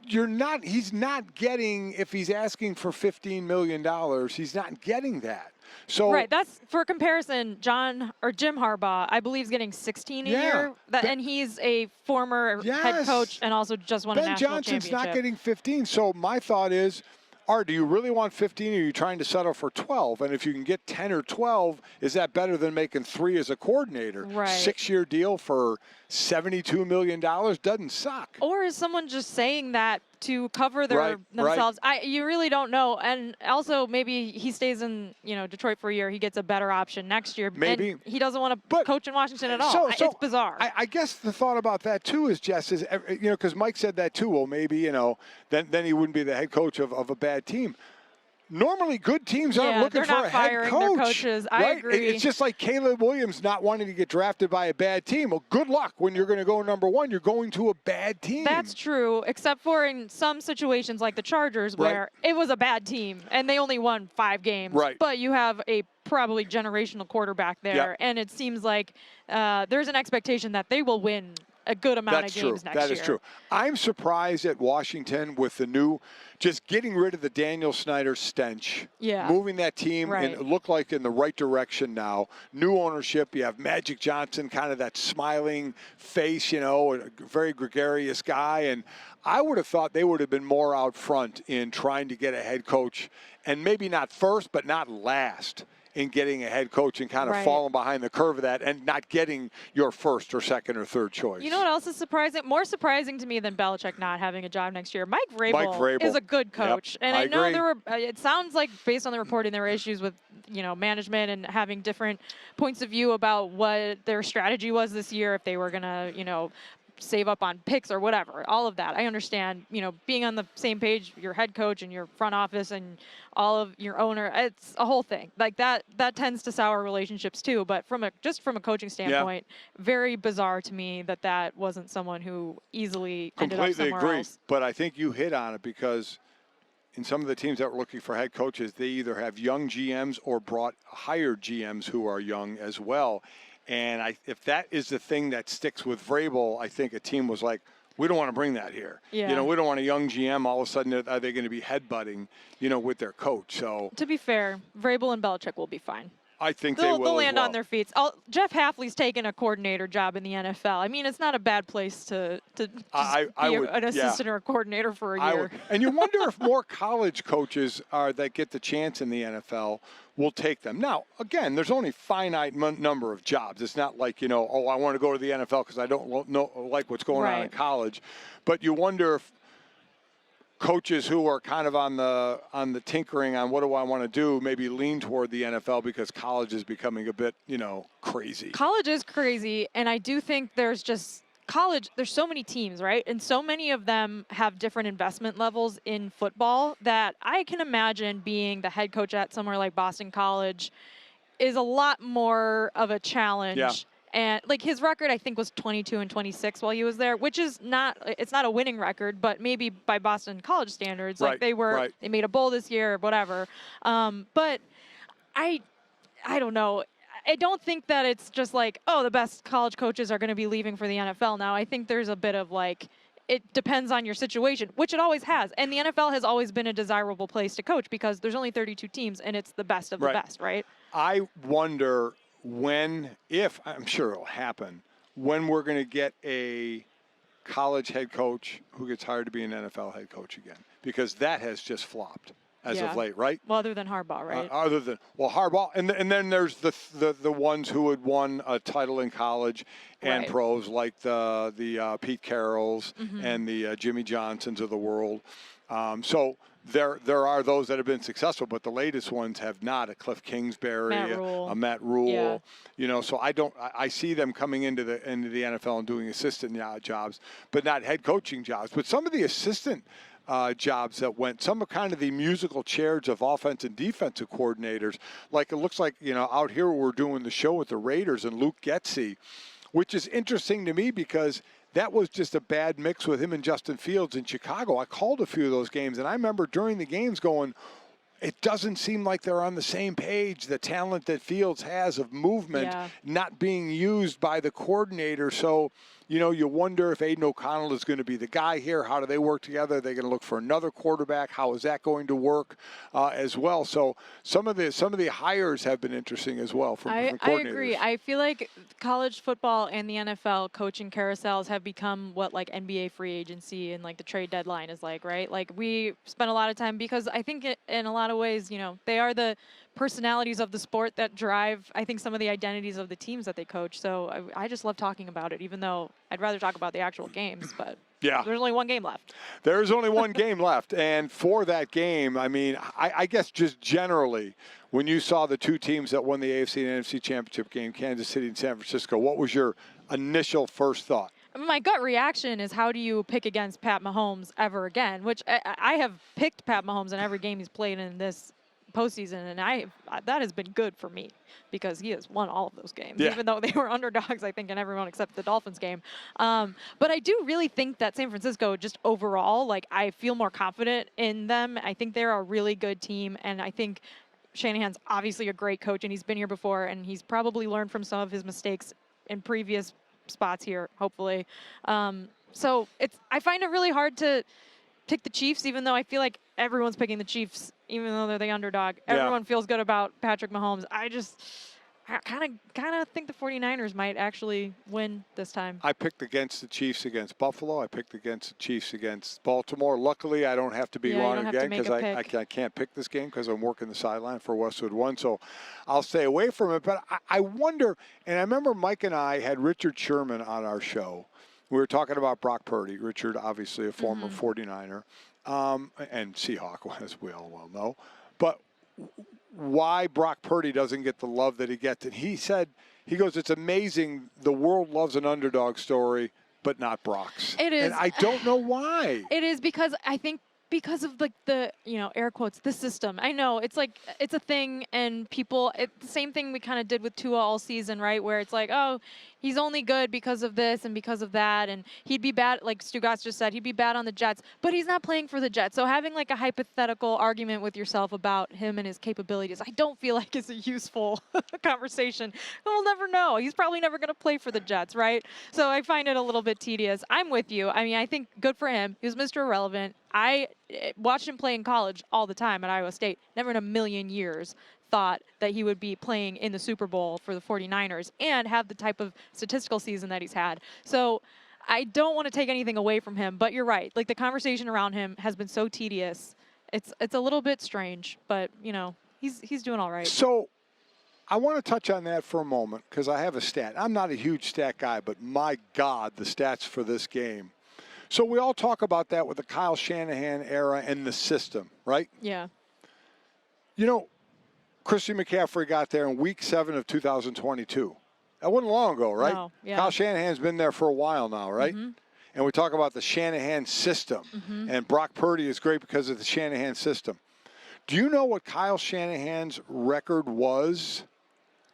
he's not getting, if he's asking for $15 million, he's not getting that. So Right, that's for comparison. Jim Harbaugh, I believe, is getting 16 a year, and he's a former head coach and also just won a national Johnson's championship. not getting 15. So my thought is, Art, do you really want 15, or are you trying to settle for 12? And if you can get 10 or 12, is that better than making 3 as a coordinator? Right. 6-year deal for $72 million doesn't suck. Or is someone just saying that to cover themselves? You really don't know. And also, maybe he stays in Detroit for a year. He gets a better option next year. Maybe. And he doesn't want to coach in Washington at all. It's bizarre. I guess the thought about that too is, Jess, is because Mike said that too. Well, maybe then he wouldn't be the head coach of a bad team. Normally, good teams aren't looking for a head coach. Their coaches. I agree. It's just like Caleb Williams not wanting to get drafted by a bad team. Well, good luck when you're going to go number 1. You're going to a bad team. That's true, except for in some situations like the Chargers, where it was a bad team and they only won 5 games. Right. But you have a probably generational quarterback there, and it seems like there's an expectation that they will win a good amount of games next year. That is true. I'm surprised at Washington with the just getting rid of the Daniel Snyder stench, moving that team and it looked like in the right direction now. New ownership. You have Magic Johnson, kind of that smiling face, a very gregarious guy. And I would have thought they would have been more out front in trying to get a head coach, and maybe not first, but not last, in getting a head coach and kind of falling behind the curve of that and not getting your first or second or third choice. You know what else is surprising? More surprising to me than Belichick not having a job next year. Mike Vrabel is a good coach. And I know there were, it sounds like based on the reporting, there were issues with, management and having different points of view about what their strategy was this year, if they were going to, save up on picks or whatever, all of that. I understand, being on the same page, your head coach and your front office and all of your owner, it's a whole thing. Like that tends to sour relationships too. But from a coaching standpoint, very bizarre to me that wasn't someone who easily ended up somewhere agree. else. But I think you hit on it, because in some of the teams that were looking for head coaches, they either have young GMs or hired GMs who are young as well. And if that is the thing that sticks with Vrabel, I think a team was like, we don't want to bring that here. Yeah. We don't want a young GM. All of a sudden, are they going to be headbutting, with their coach? So to be fair, Vrabel and Belichick will be fine. I think they'll they will land as well. on their feet. Jeff Hafley's taken a coordinator job in the NFL. I mean, it's not a bad place to be an assistant or a coordinator for a year. And you wonder if more college coaches that get the chance in the NFL will take them. Now, again, there's only finite number of jobs. It's not like, I want to go to the NFL because I don't like what's going on in college. But you wonder if coaches who are kind of on the tinkering on what do I want to do maybe lean toward the NFL because college is becoming a bit, crazy. College is crazy, and I do think there's just college, there's so many teams, right? And so many of them have different investment levels in football that I can imagine being the head coach at somewhere like Boston College is a lot more of a challenge. Yeah. And like his record, I think, was 22-26 while he was there, which is it's not a winning record, but maybe by Boston College standards, like they made a bowl this year or whatever. But I don't know. I don't think that it's just like, oh, the best college coaches are going to be leaving for the NFL now. I think there's a bit of like, it depends on your situation, which it always has. And the NFL has always been a desirable place to coach because there's only 32 teams and it's the best of the best, right? I wonder if, I'm sure it'll happen, when we're going to get a college head coach who gets hired to be an NFL head coach again, because that has just flopped as of late, right? Well, other than Harbaugh, right? Harbaugh, and then there's the ones who had won a title in college and pros, like the Pete Carrolls and the Jimmy Johnsons of the world. So there are those that have been successful, but the latest ones have not. A Cliff Kingsbury, a Matt Rule. So I see them coming into the NFL and doing assistant jobs, but not head coaching jobs. But some of the assistant jobs that went, some of kind of the musical chairs of offense and defensive coordinators, like it looks like, out here we're doing the show with the Raiders and Luke Getsy, which is interesting to me because that was just a bad mix with him and Justin Fields in Chicago. I called a few of those games, and I remember during the games going, it doesn't seem like they're on the same page. The talent that Fields has of movement not being used by the coordinator. So, you wonder if Aiden O'Connell is going to be the guy here. How do they work together? Are they going to look for another quarterback? How is that going to work as well? So some of the hires have been interesting as well from coordinators. I agree. I feel like college football and the NFL coaching carousels have become what like NBA free agency and like the trade deadline is like, right? Like we spend a lot of time because I think in a lot of ways, they are the personalities of the sport that drive, I think, some of the identities of the teams that they coach. So I just love talking about it, even though I'd rather talk about the actual games. But there's only one game left. There's only one game left. And for that game, I mean, I guess just generally, when you saw the two teams that won the AFC and NFC championship game, Kansas City and San Francisco, what was your initial first thought? My gut reaction is, how do you pick against Pat Mahomes ever again? Which I have picked Pat Mahomes in every game he's played in this postseason, and that has been good for me because he has won all of those games, even though they were underdogs, I think, in everyone except the Dolphins game. But I do really think that San Francisco, just overall, like, I feel more confident in them. I think they're a really good team, and I think Shanahan's obviously a great coach, and he's been here before, and he's probably learned from some of his mistakes in previous spots here, hopefully. So I find it really hard to pick the Chiefs, even though I feel like everyone's picking the Chiefs, even though they're the underdog. Everyone feels good about Patrick Mahomes. I kind of think the 49ers might actually win this time. I picked against the Chiefs against Buffalo. I picked against the Chiefs against Baltimore. Luckily, I don't have to be wrong again because I can't pick this game because I'm working the sideline for Westwood One. So I'll stay away from it. But I wonder, and I remember Mike and I had Richard Sherman on our show. We were talking about Brock Purdy. Richard, obviously a former 49er, and Seahawk, as we all well know. But why Brock Purdy doesn't get the love that he gets. And he goes, it's amazing. The world loves an underdog story, but not Brock's. It is. And I don't know why. It is because I think because of like the air quotes, the system. I know it's like, it's a thing, and people, the same thing we kind of did with Tua all season, right? Where it's like, oh, he's only good because of this and because of that, and he'd be bad, like Stugotz just said, he'd be bad on the Jets, but he's not playing for the Jets. So having like a hypothetical argument with yourself about him and his capabilities, I don't feel like is a useful conversation. We'll never know. He's probably never going to play for the Jets, right? So I find it a little bit tedious. I'm with you. I mean, I think good for him. He was Mr. Irrelevant. I watched him play in college all the time at Iowa State. Never in a million years thought that he would be playing in the Super Bowl for the 49ers and have the type of statistical season that he's had. So I don't want to take anything away from him, but you're right. Like, the conversation around him has been so tedious. It's a little bit strange, but, he's doing all right. So I want to touch on that for a moment because I have a stat. I'm not a huge stat guy, but my God, the stats for this game. So we all talk about that with the Kyle Shanahan era and the system, right? Yeah. You know, Christian McCaffrey got there in week 7 of 2022. That wasn't long ago, right? No, yeah. Kyle Shanahan's been there for a while now, right? Mm-hmm. And we talk about the Shanahan system. Mm-hmm. And Brock Purdy is great because of the Shanahan system. Do you know what Kyle Shanahan's record was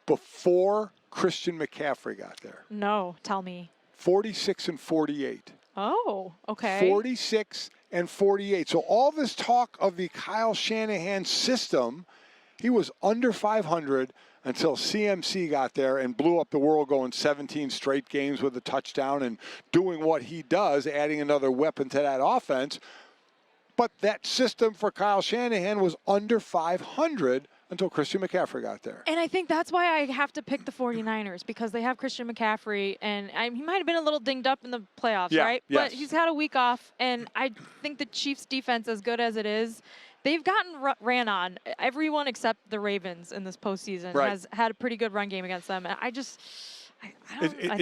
before Christian McCaffrey got there? No, tell me. 46-48. Oh, okay. 46-48. So all this talk of the Kyle Shanahan system, he was under 500 until CMC got there and blew up the world, going 17 straight games with a touchdown and doing what he does, adding another weapon to that offense. But that system for Kyle Shanahan was under 500 until Christian McCaffrey got there. And I think that's why I have to pick the 49ers, because they have Christian McCaffrey, and he might have been a little dinged up in the playoffs, Yeah, right? yes. But he's had a week off, and I think the Chiefs' defense, as good as it is, they've gotten ran on. Everyone except the Ravens in this postseason Right. has had a pretty good run game against them. And I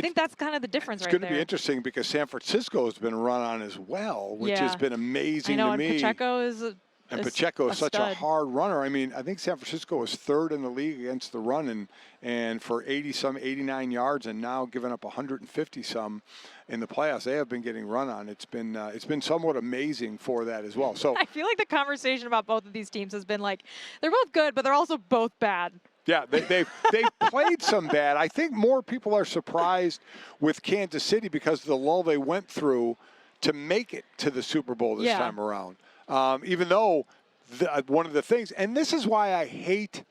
think that's kind of the difference right there. It's going to be interesting because San Francisco has been run on as well, which has been amazing I know, to me. and Pacheco is Pacheco is such a stud. hard runner. I mean, I think San Francisco was 3rd in the league against the run and for 89 yards, and now giving up 150-some in the playoffs. They have been getting run on. It's been somewhat amazing for that as well. So I feel like the conversation about both of these teams has been like, they're both good, but they're also both bad. yeah, they've played some bad. I think more people are surprised with Kansas City because of the lull they went through to make it to the Super Bowl this time around. Even though one of the things, and this is why I hate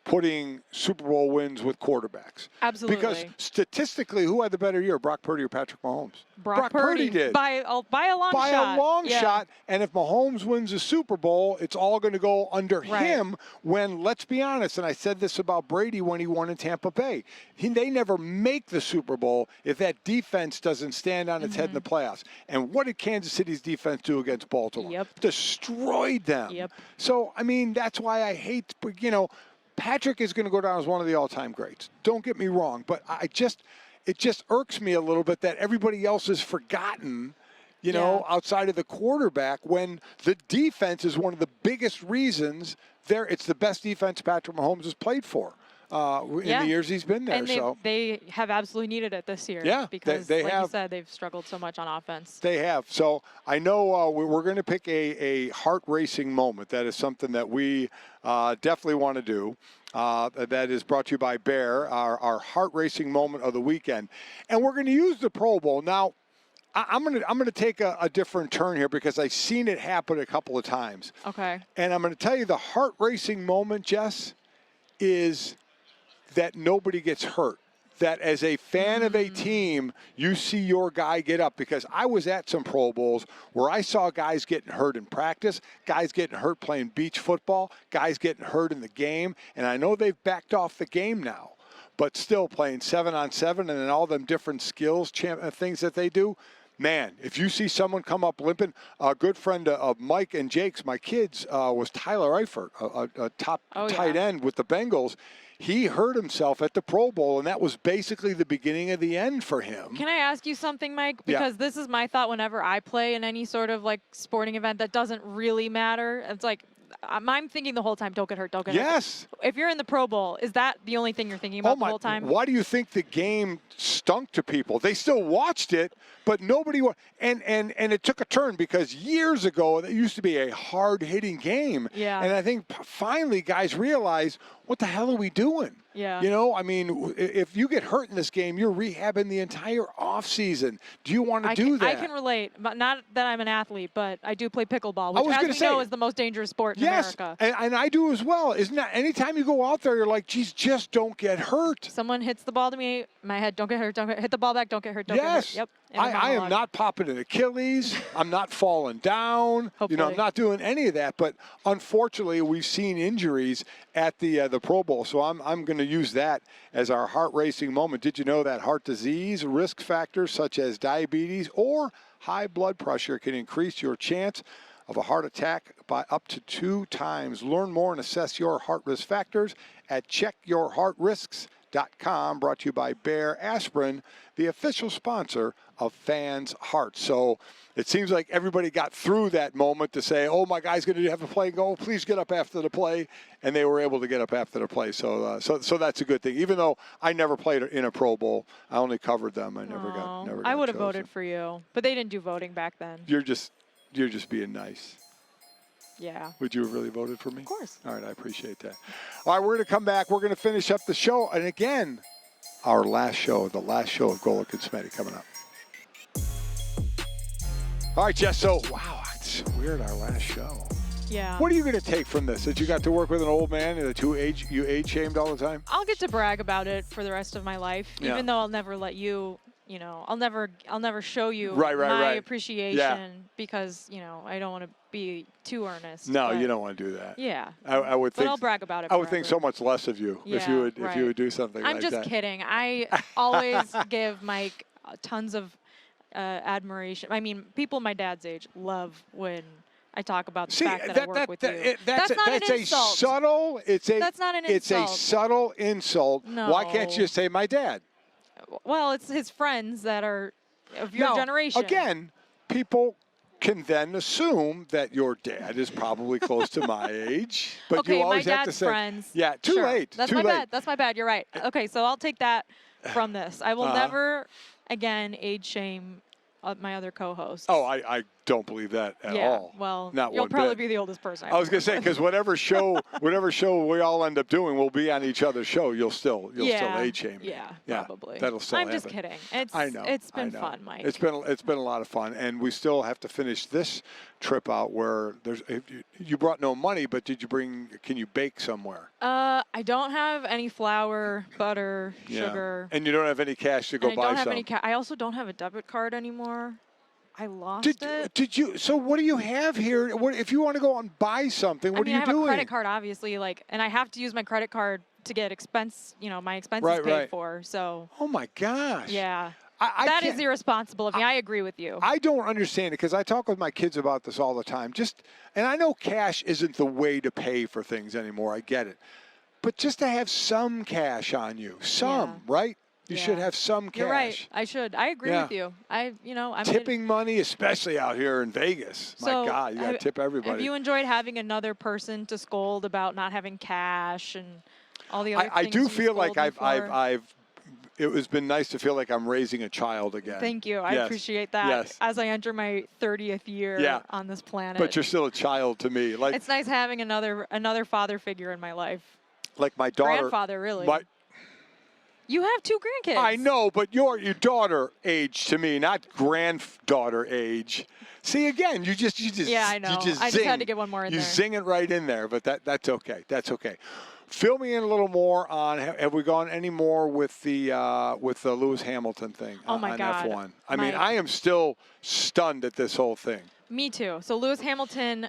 putting Super Bowl wins with quarterbacks. Absolutely. Because statistically, who had the better year, Brock Purdy or Patrick Mahomes? Brock Purdy did. By a long shot. By a long Yeah. shot. And if Mahomes wins the Super Bowl, it's all going to go under him when, let's be honest, and I said this about Brady when he won in Tampa Bay, they never make the Super Bowl if that defense doesn't stand on its head in the playoffs. And what did Kansas City's defense do against Baltimore? Yep. Destroyed them. Yep. So, I mean, that's why I hate, Patrick is going to go down as one of the all-time greats. Don't get me wrong, but it just irks me a little bit that everybody else is forgotten, outside of the quarterback, when the defense is one of the biggest reasons it's the best defense Patrick Mahomes has played for in the years he's been there. And they have absolutely needed it this year. Yeah, because they like have. you said, they've struggled so much on offense. They have. So I know we're going to pick a heart-racing moment. That is something that we definitely want to do. That is brought to you by Bear, our heart-racing moment of the weekend. And we're going to use the Pro Bowl. Now, I'm going to take a different turn here because I've seen it happen a couple of times. Okay. And I'm going to tell you the heart-racing moment, Jess, is that nobody gets hurt. That as a fan of a team, you see your guy get up, because I was at some Pro Bowls where I saw guys getting hurt in practice, guys getting hurt playing beach football, guys getting hurt in the game, and I know they've backed off the game now, but still playing 7-on-7 and then all them different skills, things that they do. Man, if you see someone come up limping, a good friend of Mike and Jake's, my kids, was Tyler Eifert, a top tight end with the Bengals. He hurt himself at the Pro Bowl, and that was basically the beginning of the end for him. Can I ask you something, Mike? Because this is my thought whenever I play in any sort of sporting event that doesn't really matter. It's like, I'm thinking the whole time, don't get hurt, don't get hurt. Yes. If you're in the Pro Bowl, is that the only thing you're thinking about the whole time? Why do you think the game stunk to people? They still watched it, but nobody and it took a turn, because years ago it used to be a hard-hitting game. Yeah. And I think finally guys realized, what the hell are we doing? Yeah. I mean, if you get hurt in this game, you're rehabbing the entire offseason. Do you want to do that? I can relate, but not that I'm an athlete, but I do play pickleball, which, as we know, is the most dangerous sport in America. And I do as well. Isn't that anytime you go out there, you're like, geez, just don't get hurt. Someone hits the ball to me, my head, don't get hurt, hit the ball back, don't get hurt, don't get hurt. Yep. I am not popping an Achilles. I'm not falling down. Hopefully. I'm not doing any of that. But unfortunately, we've seen injuries at the Pro Bowl. So I'm going to use that as our heart racing moment. Did you know that heart disease risk factors such as diabetes or high blood pressure can increase your chance of a heart attack by up to 2 times? Learn more and assess your heart risk factors at checkyourheartrisks.com. BearHeart.com, brought to you by Bear Aspirin, the official sponsor of Fans' Hearts. So it seems like everybody got through that moment to say, oh, my guy's going to have a play. Go, please get up after the play. And they were able to get up after the play. So that's a good thing. Even though I never played in a Pro Bowl, I only covered them. I never got I would have chosen. voted for you, but they didn't do voting back then. You're just being nice. Yeah. Would you have really voted for me? Of course. All right, I appreciate that. All right, we're going to come back. We're going to finish up the show. And again, our last show, the last show of Golic and Smetty coming up. All right, Jess, so, wow, it's weird, our last show. Yeah. What are you going to take from this? That you got to work with an old man and that you age-shamed all the time? I'll get to brag about it for the rest of my life, Yeah. even though I'll never let you, I'll never show you Right, my appreciation Yeah. because, I don't want to be too earnest. No, but you don't want to do that. Yeah. I would think. But I'll brag about it I would think so forever. much less of you if Yeah, you would right. do something like I'm that. just kidding. I always give Mike tons of admiration. I mean, people my dad's age love when I talk about the fact that I work with you. That's not an a insult. subtle. That's not an It's insult. a subtle insult. Why can't you No. just say my dad? Well, it's his friends that are of your Now, generation. Again, people can then assume that your dad is probably close to my age, but Okay, you always my have to dad's say, friends. yeah, too Sure. late. That's too my late. bad. That's my bad. You're right. Okay, so I'll take that from this. I will Uh-huh. never again age shame my other co-hosts. Oh, I don't believe that at yeah. all. Well, Not you'll one probably bit. be the oldest person. I was gonna say because whatever show we all end up doing, we'll be on each other's show. You'll still age shame me. Yeah, probably. That'll still I'm happen. just kidding. It's I know. It's I been know. fun, Mike. It's been a lot of fun, and we still have to finish this trip out. Where you brought no money, but can you bake somewhere? I don't have any flour, butter, sugar. And you don't have any cash to go and buy I don't have some. any I also don't have a debit card anymore. I lost it. Did you? So what do you have here? What if you want to go and buy something? What I mean, are you I have doing? a credit card, obviously, and I have to use my credit card to get my expenses Right, paid right. for. So Oh my gosh. yeah, I that can't- is irresponsible of me. I agree with you. I don't understand it because I talk with my kids about this all the time. And I know cash isn't the way to pay for things anymore. I get it, but just to have some cash on you, right? You should have some cash. You're right. I should. I agree Yeah. with you. I'm Tipping money, especially out here in Vegas. My So, God, you got to tip everybody. Have you enjoyed having another person to scold about not having cash and all the other I things do you feel like scold me for? it has been nice to feel like I'm raising a child again. Thank you. I Yes. appreciate that. Yes. As I enter my 30th year Yeah. on this planet. But you're still a child to me. Like It's nice having another father figure in my life. like my daughter. Grandfather, really. You have 2 grandkids. I know, but your daughter age to me, not granddaughter age. See, again, you just Yeah, I know. You just I zing. just had to get one more in you there. zing it right in there, but that's okay. That's okay. Fill me in a little more on have we gone any more with the Lewis Hamilton thing Oh my on God, F1? I mean, Mike. I am still stunned at this whole thing. Me too. So Lewis Hamilton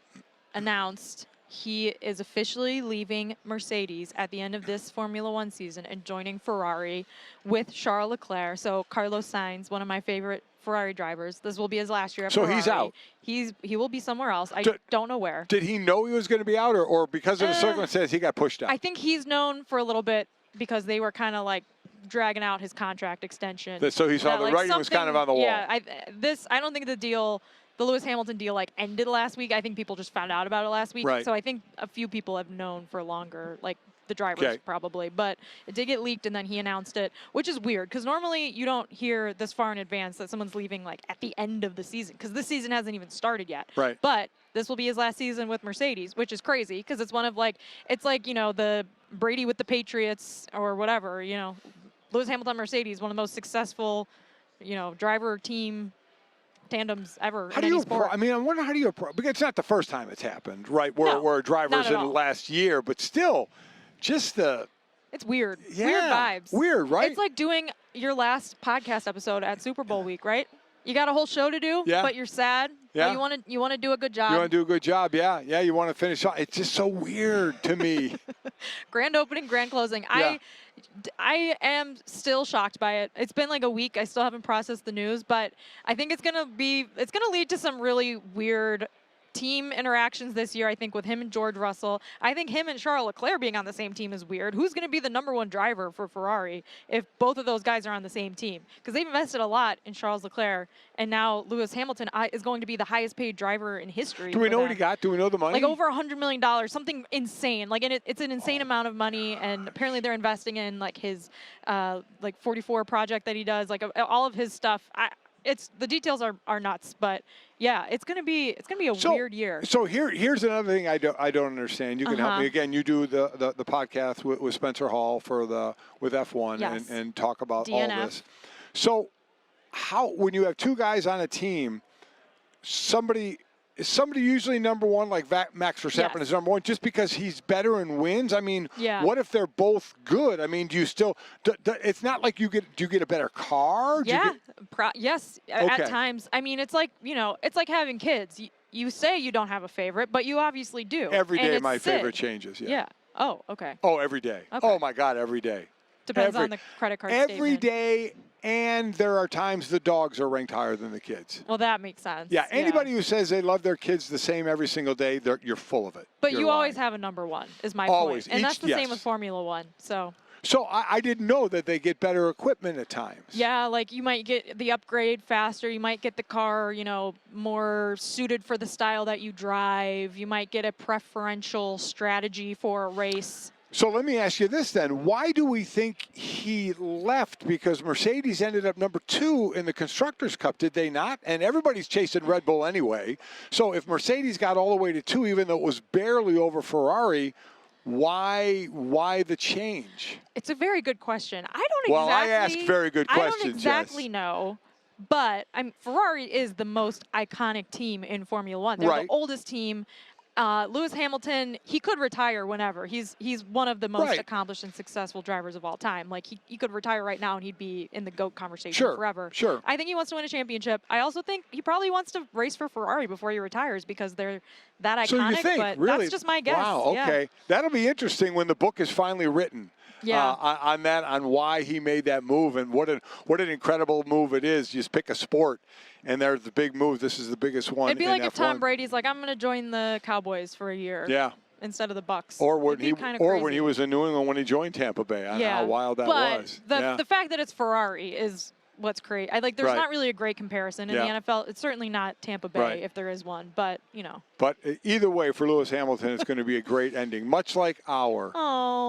announced he is officially leaving Mercedes at the end of this Formula One season and joining Ferrari with Charles Leclerc. So Carlos Sainz, one of my favorite Ferrari drivers. This will be his last year at So Ferrari. he's out. He will be somewhere else. I don't know where. Did he know he was going to be out, or because of the circumstances he got pushed out? I think he's known for a little bit because they were kind of like dragging out his contract extension. So he saw That, the like, writing was kind of on the wall. Yeah, I don't think the Lewis Hamilton deal ended last week. I think people just found out about it last week. Right. So I think a few people have known for longer, like the drivers probably. But it did get leaked, and then he announced it, which is weird because normally you don't hear this far in advance that someone's leaving at the end of the season because this season hasn't even started yet. Right. But this will be his last season with Mercedes, which is crazy because it's one of the Brady with the Patriots or whatever. Lewis Hamilton Mercedes, one of the most successful, driver team tandems ever in any sport. I wonder how do you approach, because it's not the first time it's happened, right? Where a driver's in the last year, but still, just it's weird. Yeah, weird vibes. Weird, right? It's like doing your last podcast episode at Super Bowl week, right? You got a whole show to do, but you're sad. Yeah. But you want to do a good job. You want to do a good job, yeah. Yeah, you want to finish off. It's just so weird to me. Grand opening, grand closing. Yeah. I am still shocked by it. It's been like a week. I still haven't processed the news, but I think it's gonna lead to some really weird team interactions this year, I think, with him and George Russell. I think him and Charles Leclerc being on the same team is weird. Who's going to be the #1 driver for Ferrari if both of those guys are on the same team? Because they've invested a lot in Charles Leclerc, and now Lewis Hamilton is going to be the highest paid driver in history. Do we know what he got? Do we know the money? Like over $100 million, something insane. Like, and it's an insane amount of money, and apparently they're investing in like his like 44 project that he does, like all of his stuff. It's the details are nuts, but yeah, it's gonna be a weird year. So here's another thing I don't understand. You can help me again. You do the podcast with Spencer Hall with F1 Yes. and talk about DNF. all this. So when you have two guys on a team, is somebody usually #1, like Max Verstappen is #1, just because he's better and wins? I mean, what if they're both good? I mean, do you still? It's not like do you get a better car? Yeah, yes, at times. I mean, it's like, it's like having kids. You say you don't have a favorite, but you obviously do. Every day my favorite changes. Yeah. Oh, okay. Oh, every day. Okay. Oh my God, every day. Depends on the credit card statement. Every day. And there are times the dogs are ranked higher than the kids. Well, that makes sense. Yeah, anybody who says they love their kids the same every single day, you're full of it. But you're you lying. always have a #1, is my Always. point. And that's the same with Formula One. So I didn't know that they get better equipment at times. Yeah, like you might get the upgrade faster. You might get the car, more suited for the style that you drive. You might get a preferential strategy for a race. So let me ask you this then. Why do we think he left? Because Mercedes ended up #2 in the Constructors' Cup, did they not? And everybody's chasing Red Bull anyway. So if Mercedes got all the way to 2, even though it was barely over Ferrari, why the change? It's a very good question. I don't Well, I ask very good questions, I don't exactly know. But Ferrari is the most iconic team in Formula One. They're the oldest team. Lewis Hamilton, he could retire whenever. He's one of the most accomplished and successful drivers of all time. Like, he could retire right now and he'd be in the GOAT conversation forever. Sure. I think he wants to win a championship. I also think he probably wants to race for Ferrari before he retires because they're that iconic. So you think, but really? That's just my guess. Wow, okay. Yeah. That'll be interesting when the book is finally written. Yeah. On why he made that move and what an incredible move it is. You just pick a sport, and there's the big move. This is the biggest one. It'd be like if F1. Tom Brady's like, I'm going to join the Cowboys for a year. Yeah. Instead of the Bucks. Or when he was in New England when he joined Tampa Bay. I don't know how wild that was. But the fact that it's Ferrari is what's great. There's not really a great comparison in the NFL. It's certainly not Tampa Bay if there is one, but But either way, for Lewis Hamilton, it's going to be a great ending, much like our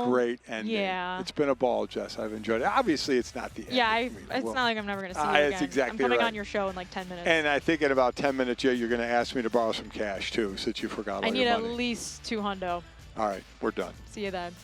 great ending. Yeah. It's been a ball, Jess. I've enjoyed it. Obviously, it's not the end. Yeah, it's not like I'm never going to see you again. It's exactly I'm coming on your show in like 10 minutes. And I think in about 10 minutes, you're going to ask me to borrow some cash, too, since you forgot all your money. I need at least $200. All right, we're done. See you then.